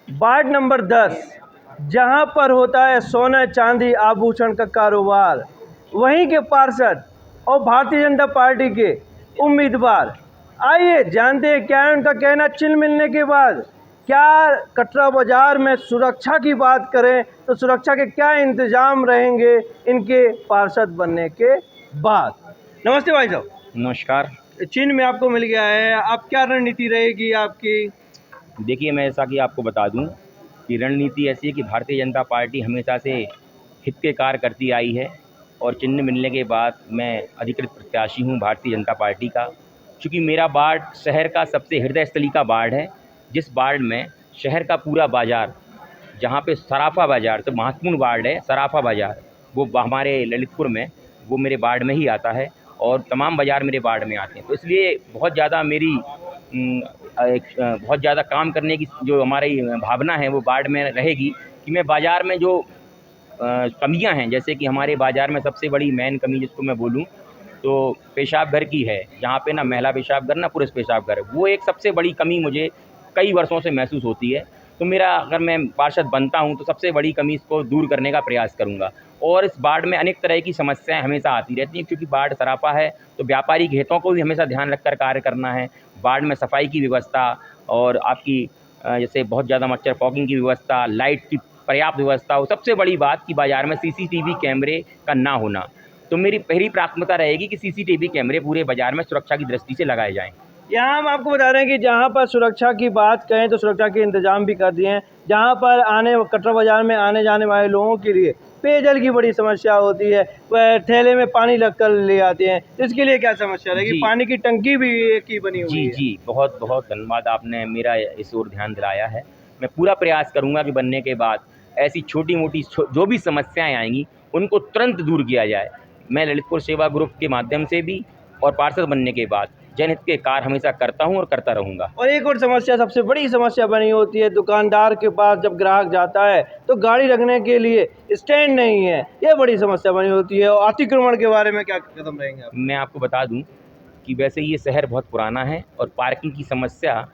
Ward number 10 जहां पर होता है सोना चांदी आभूषण का कारोबार, वहीं के पार्षद और भारतीय जनता पार्टी के उम्मीदवार, आइए जानते हैं क्या है उनका कहना। चिन्ह मिलने के बाद क्या कटरा बाजार में सुरक्षा की बात करें तो सुरक्षा के क्या इंतजाम रहेंगे इनके पार्षद बनने के बाद। नमस्ते भाई साहब। नमस्कार। चिन्ह में आपको मिल गया है, आप क्या रणनीति रहेगी आपकी? देखिए, मैं ऐसा कि आपको बता दूं कि रणनीति ऐसी है कि भारतीय जनता पार्टी हमेशा से हित के कार्य करती आई है और चिन्ह मिलने के बाद मैं अधिकृत प्रत्याशी हूं भारतीय जनता पार्टी का। चूँकि मेरा वार्ड शहर का सबसे हृदय स्थली का वार्ड है, जिस वार्ड में शहर का पूरा बाज़ार, जहाँ पे सराफा बाज़ार तो महत्वपूर्ण वार्ड है, सराफा बाज़ार वो हमारे ललितपुर में, वो मेरे वार्ड में ही आता है और तमाम बाज़ार मेरे वार्ड में आते हैं। तो इसलिए बहुत ज़्यादा मेरी बहुत ज़्यादा काम करने की जो हमारी भावना है वो वार्ड में रहेगी कि मैं बाज़ार में जो कमियां हैं, जैसे कि हमारे बाज़ार में सबसे बड़ी मेन कमी जिसको मैं बोलूं तो पेशाब घर की है, जहाँ पे ना महिला पेशाब घर ना पुरुष पेशाब घर, वो एक सबसे बड़ी कमी मुझे कई वर्षों से महसूस होती है। तो मेरा अगर मैं पार्षद बनता हूँ तो सबसे बड़ी कमी इसको दूर करने का प्रयास करूँगा। और इस वार्ड में अनेक तरह की समस्याएं हमेशा आती रहती हैं, क्योंकि वार्ड सरापा है तो व्यापारिक हितों को भी हमेशा ध्यान रखकर कार्य करना है। वार्ड में सफाई की व्यवस्था और आपकी जैसे बहुत ज़्यादा मच्छर फॉगिंग की व्यवस्था, लाइट की पर्याप्त व्यवस्था हो, सबसे बड़ी बात कि बाज़ार में सीसीटीवी कैमरे का ना होना। तो मेरी पहली प्राथमिकता रहेगी कि सीसीटीवी कैमरे पूरे बाज़ार में सुरक्षा की दृष्टि से लगाए जाएँ। यहाँ हम आपको बता रहे हैं कि जहाँ पर सुरक्षा की बात करें तो सुरक्षा के इंतजाम भी कर दिए हैं। जहाँ पर कटरा बाजार में आने जाने वाले लोगों के लिए पेयजल की बड़ी समस्या होती है, वह थैले में पानी लग कर ले आते हैं, इसके लिए क्या समस्या रहेगी? पानी की टंकी भी एक ही बनी हुई है। जी, बहुत बहुत धन्यवाद, आपने मेरा इस ओर ध्यान दिलाया है। मैं पूरा प्रयास करूँगा कि बनने के बाद ऐसी छोटी-मोटी जो भी समस्याएँ आएँगी उनको तुरंत दूर किया जाए। मैं ललितपुर सेवा ग्रुप के माध्यम से भी और पार्षद बनने के बाद जनहित के कार्य हमेशा करता हूँ और करता रहूँगा। और एक और समस्या, सबसे बड़ी समस्या बनी होती है, दुकानदार के पास जब ग्राहक जाता है तो गाड़ी रखने के लिए स्टैंड नहीं है, ये बड़ी समस्या बनी होती है। और अतिक्रमण के बारे में क्या कदम रहेंगे आप? मैं आपको बता दूं कि वैसे ये शहर बहुत पुराना है और पार्किंग की समस्या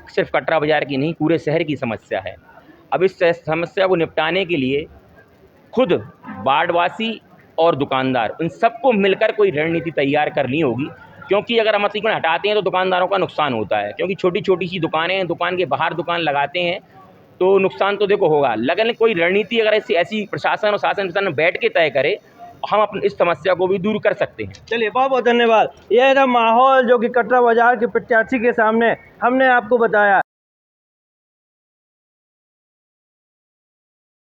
सिर्फ कटरा बाज़ार की नहीं, पूरे शहर की समस्या है। अब इस समस्या को निपटाने के लिए खुद वार्डवासी और दुकानदार उन सबको मिलकर कोई रणनीति तैयार करनी होगी, क्योंकि अगर हम अतिक्रमण हटाते हैं तो दुकानदारों का नुकसान होता है, क्योंकि छोटी-छोटी सी दुकानें हैं, दुकान के बाहर दुकान लगाते हैं तो नुकसान तो देखो होगा, लेकिन कोई रणनीति अगर ऐसी प्रशासन और शासन में बैठ के तय करे, हम अपनी इस समस्या को भी दूर कर सकते हैं। चलिए, बहुत बहुत धन्यवाद। यह था माहौल जो कि कटरा बाजार के प्रत्याशी के सामने हमने आपको बताया।